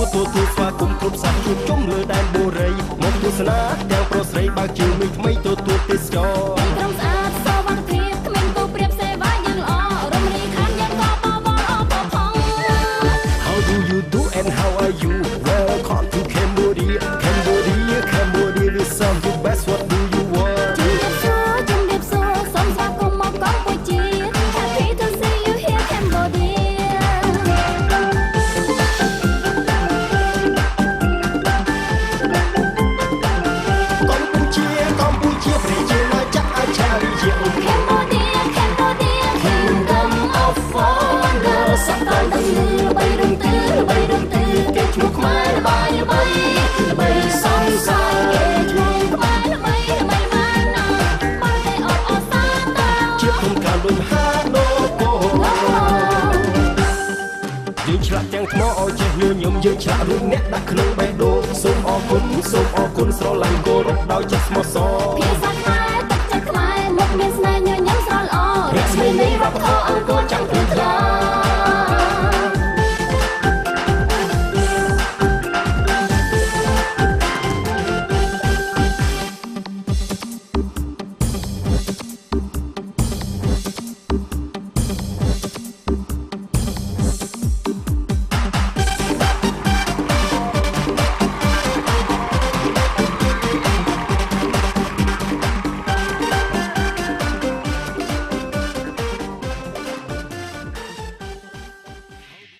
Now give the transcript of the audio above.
ទូស្វាគមន៍គ្រប់សាសជួបជុំលើដែនបូរីមកទស្សនាទាំងប្រុសស្រីបើកជើងថ្មីទទួលទេសចរក្រុមស្អាតសវត្ថិភាពគ្មានគូប្រៀបសេវាយ៉ាងល្អរំរីខានយ៉ាងក៏បបអបផង How do you do and how are you Welcome to Cambodia Cambodia is some the best what do you want ជំរាបសួរសូមស្វាគមន៍មកកម្ពុជា Happy to see you here Cambodia កម្ពុជាប្រជាណាចក្រអាចារ្យជា Cambodia Kingdom of Wonder សក្តានុពលល្បីរំទឺគេឈ្មោះខ្មែរល្បីសង្សារគេឈ្មោះខ្មែរល្បីមកណាបើតែអបអសាតា ជាក្នុងការលុយហាដូកូយើងឆ្លាក់ទាំងថ្មឲ្យចេះញញឹមយើងឆ្លាក់រូបអ្នកដាក់ក្នុងបេះដូងសូមអរគុណស្រឡាញ់គោរពដោយចិត្តស្មោះសរ ភាសាខ្មែរទឹកចិត្តខ្មែរមុខមានស្នេហ៍ញញឹមស្រស់ល្អរាជស្រីនៃវប្បធម៌អង្គរចាំព្រឹកថ្លា